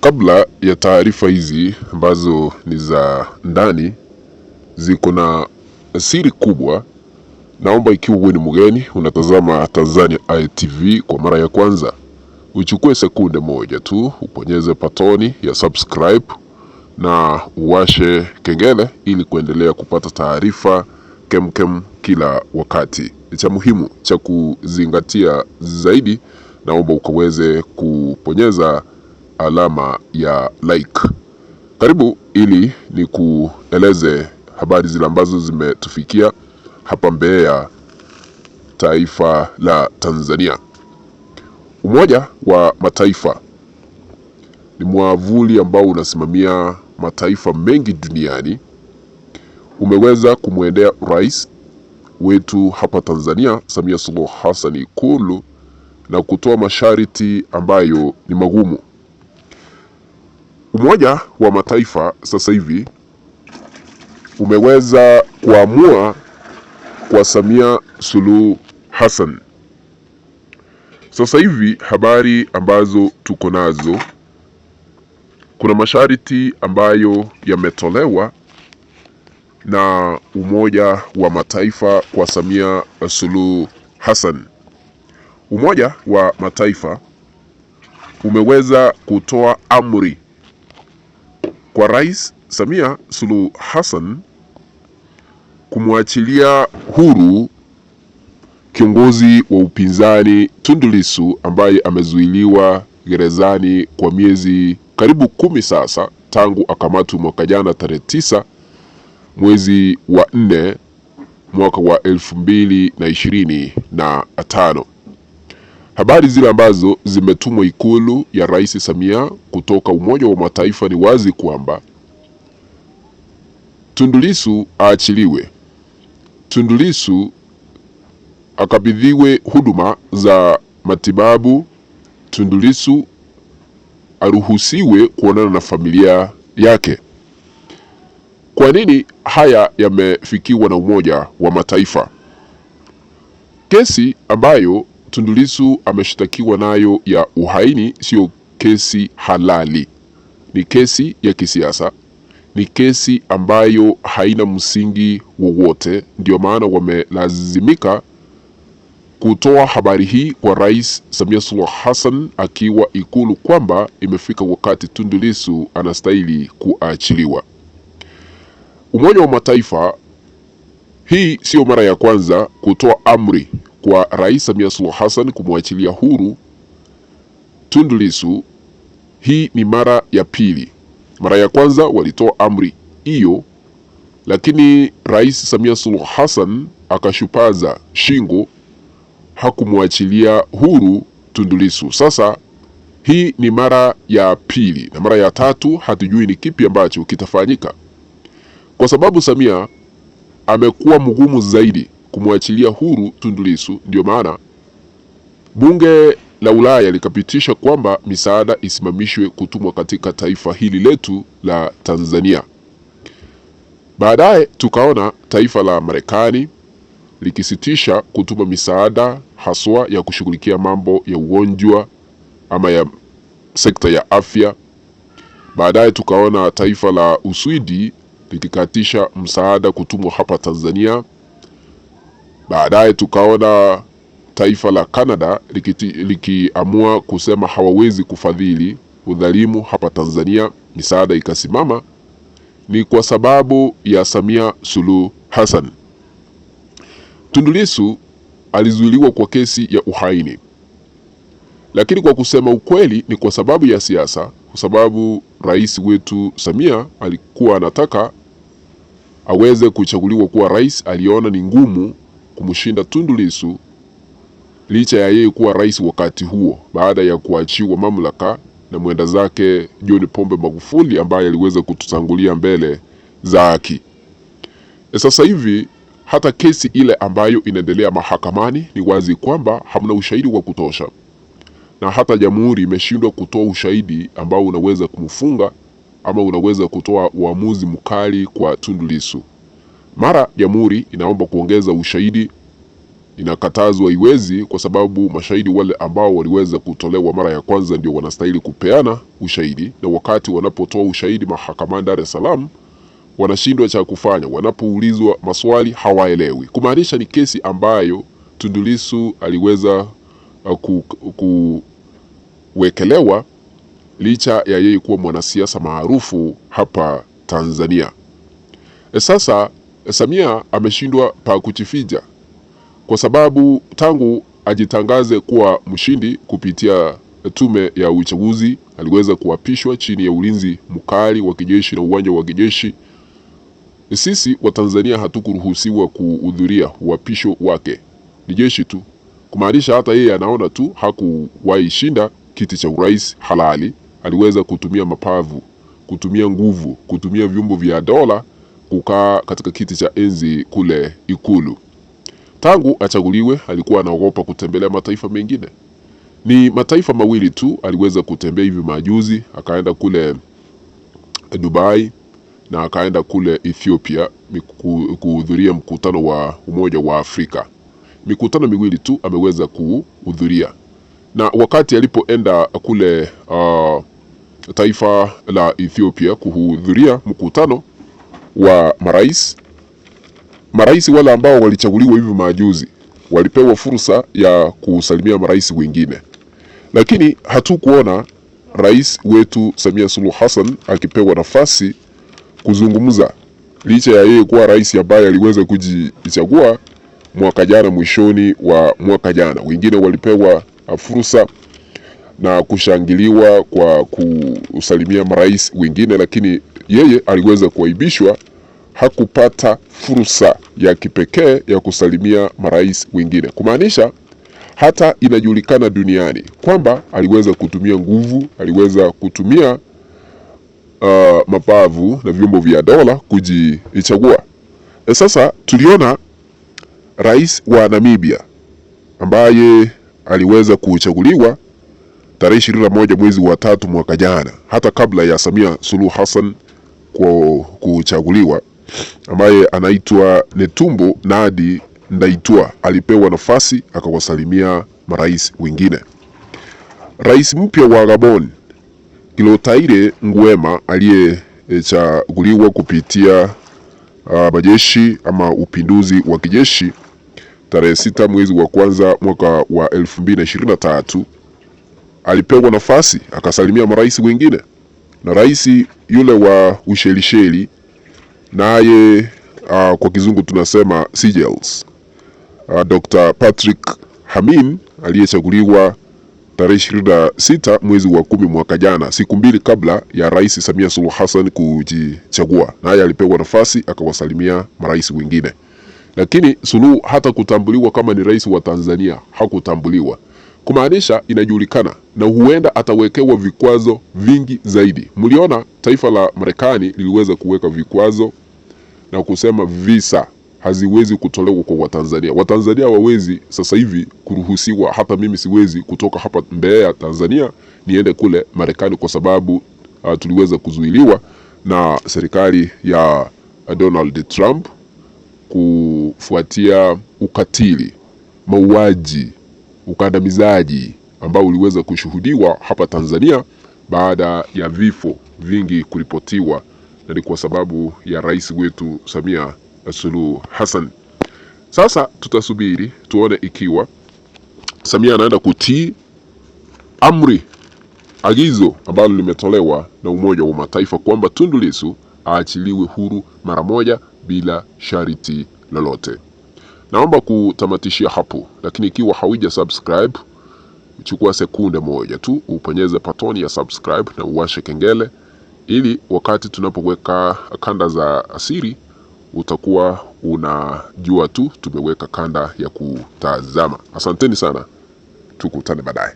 Kabla ya taarifa hizi ambazo ni za ndani, ziko na siri kubwa. Naomba ikiwa wewe ni mgeni unatazama Tanzania Eye TV kwa mara ya kwanza, uchukue sekunde moja tu uponyeze patoni ya subscribe na uwashe kengele ili kuendelea kupata taarifa kemkem kila wakati. Cha muhimu cha kuzingatia zaidi, naomba ukaweze kuponyeza alama ya like. Karibu ili ni kueleze habari zile ambazo zimetufikia hapa Mbeya, taifa la Tanzania. Umoja wa Mataifa ni mwavuli ambao unasimamia mataifa mengi duniani. Umeweza kumwendea rais wetu hapa Tanzania, Samia Suluhu Hassan, Ikulu na kutoa masharti ambayo ni magumu. Umoja wa Mataifa sasa hivi umeweza kuamua kwa Samia Suluhu Hassan. Sasa hivi habari ambazo tuko nazo, kuna masharti ambayo yametolewa na Umoja wa Mataifa kwa Samia Suluhu Hassan. Umoja wa Mataifa umeweza kutoa amri kwa Rais Samia Suluhu Hassan kumwachilia huru kiongozi wa upinzani Tundu Lissu ambaye amezuiliwa gerezani kwa miezi karibu 10 sasa tangu akamatwa mwaka jana tarehe 9 mwezi wa 4 mwaka wa 2025. Habari zile ambazo zimetumwa Ikulu ya Rais Samia kutoka Umoja wa Mataifa ni wazi kwamba Tundu Lissu aachiliwe, Tundu Lissu akabidhiwe huduma za matibabu, Tundu Lissu aruhusiwe kuonana na familia yake. Kwa nini haya yamefikiwa na Umoja wa Mataifa? Kesi ambayo Tundu Lissu ameshtakiwa nayo ya uhaini sio kesi halali. Ni kesi ya kisiasa. Ni kesi ambayo haina msingi wowote. Ndio maana wamelazimika kutoa habari hii kwa Rais Samia Suluhu Hassan akiwa Ikulu kwamba imefika wakati Tundu Lissu anastahili kuachiliwa. Umoja wa Mataifa, hii sio mara ya kwanza kutoa amri kwa Rais Samia Suluhu Hassan kumwachilia huru Tundu Lissu. Hii ni mara ya pili. Mara ya kwanza walitoa amri hiyo, lakini Rais Samia Suluhu Hassan akashupaza shingo, hakumwachilia huru Tundu Lissu. Sasa hii ni mara ya pili na mara ya tatu, hatujui ni kipi ambacho kitafanyika, kwa sababu Samia amekuwa mgumu zaidi kumwachilia huru Tundu Lissu. Ndio maana bunge la Ulaya likapitisha kwamba misaada isimamishwe kutumwa katika taifa hili letu la Tanzania. Baadaye tukaona taifa la Marekani likisitisha kutuma misaada haswa ya kushughulikia mambo ya ugonjwa ama ya sekta ya afya. Baadaye tukaona taifa la Uswidi likikatisha msaada kutumwa hapa Tanzania. Baadaye tukaona taifa la Canada likiamua kusema hawawezi kufadhili udhalimu hapa Tanzania, misaada ikasimama. Ni kwa sababu ya Samia Suluhu Hassan. Tundu Lissu alizuiliwa kwa kesi ya uhaini, lakini kwa kusema ukweli ni kwa sababu ya siasa, kwa sababu rais wetu Samia alikuwa anataka aweze kuchaguliwa kuwa rais. Aliona ni ngumu kumshinda Tundu Lissu licha ya yeye kuwa rais wakati huo, baada ya kuachiwa mamlaka na mwenda zake John Pombe Magufuli ambaye aliweza kututangulia mbele za haki. Sasa hivi hata kesi ile ambayo inaendelea mahakamani ni wazi kwamba hamna ushahidi wa kutosha, na hata jamhuri imeshindwa kutoa ushahidi ambao unaweza kumfunga ama unaweza kutoa uamuzi mkali kwa Tundu Lissu. Mara jamhuri inaomba kuongeza ushahidi, inakatazwa, iwezi, kwa sababu mashahidi wale ambao waliweza kutolewa mara ya kwanza ndio wanastahili kupeana ushahidi, na wakati wanapotoa ushahidi mahakamani Dar es Salaam wanashindwa cha kufanya. Wanapoulizwa maswali hawaelewi, kumaanisha ni kesi ambayo Tundu Lissu aliweza kuwekelewa licha ya yeye kuwa mwanasiasa maarufu hapa Tanzania. Sasa Samia ameshindwa pa kuchifija, kwa sababu tangu ajitangaze kuwa mshindi kupitia tume ya uchaguzi aliweza kuapishwa chini ya ulinzi mkali wa kijeshi na uwanja wa kijeshi. Sisi wa Tanzania hatukuruhusiwa kuhudhuria uapisho wake, ni jeshi tu, kumaanisha hata yeye anaona tu hakuwahi shinda kiti cha urais halali. Aliweza kutumia mapavu, kutumia nguvu, kutumia vyombo vya dola kukaa katika kiti cha enzi kule Ikulu. Tangu achaguliwe alikuwa anaogopa kutembelea mataifa mengine. Ni mataifa mawili tu aliweza kutembea hivi majuzi, akaenda kule Dubai na akaenda kule Ethiopia kuhudhuria mkutano wa Umoja wa Afrika. Mikutano miwili tu ameweza kuhudhuria, na wakati alipoenda kule taifa la Ethiopia kuhudhuria mkutano wa marais wale ambao walichaguliwa hivi majuzi walipewa fursa ya kusalimia marais wengine, lakini hatukuona rais wetu Samia Suluhu Hassan akipewa nafasi kuzungumza, licha ya yeye kuwa rais ambaye aliweza kujichagua mwaka jana, mwishoni wa mwaka jana. Wengine walipewa fursa na kushangiliwa kwa kusalimia marais wengine, lakini yeye aliweza kuaibishwa, hakupata fursa ya kipekee ya kusalimia marais wengine. Kumaanisha hata inajulikana duniani kwamba aliweza kutumia nguvu, aliweza kutumia mabavu na vyombo vya dola kujichagua. Sasa tuliona rais wa Namibia ambaye aliweza kuchaguliwa tarehe 21 mwezi wa 3 mwaka jana, hata kabla ya Samia Suluhu Hassan kuchaguliwa, ambaye anaitwa Netumbo Nandi-Ndaitwah, alipewa nafasi akawasalimia marais wengine. Rais mpya wa Gabon Kilotaire Nguema aliyechaguliwa kupitia majeshi ama upinduzi wa kijeshi tarehe 6 mwezi wa kwanza mwaka wa 2023 alipewa nafasi akasalimia marais wengine. Na rais yule wa Ushelisheli naye kwa kizungu tunasema Seychelles, Dr. Patrick Hamin aliyechaguliwa tarehe 26 mwezi wa 10 mwaka jana, siku mbili kabla ya Rais Samia Suluhu Hassan kujichagua, naye alipewa nafasi akawasalimia marais wengine. Lakini Suluhu hata kutambuliwa kama ni rais wa Tanzania hakutambuliwa, kumaanisha inajulikana na huenda atawekewa vikwazo vingi zaidi. Mliona taifa la Marekani liliweza kuweka vikwazo na kusema visa haziwezi kutolewa kwa Watanzania. Watanzania hawawezi sasa hivi kuruhusiwa, hata mimi siwezi kutoka hapa Mbeya Tanzania niende kule Marekani, kwa sababu tuliweza kuzuiliwa na serikali ya Donald Trump kufuatia ukatili, mauaji, ukandamizaji ambao uliweza kushuhudiwa hapa Tanzania baada ya vifo vingi kuripotiwa, na ni kwa sababu ya rais wetu Samia Suluhu Hassan. Sasa tutasubiri tuone ikiwa Samia anaenda kutii amri, agizo ambalo limetolewa na Umoja wa Mataifa kwamba Tundu Lissu aachiliwe huru mara moja bila sharti lolote. Naomba kutamatishia hapo, lakini ikiwa hauja subscribe, chukua sekunde moja tu uponyeze patoni ya subscribe na uwashe kengele, ili wakati tunapoweka kanda za asiri utakuwa unajua tu tumeweka kanda ya kutazama. Asanteni sana, tukutane baadaye.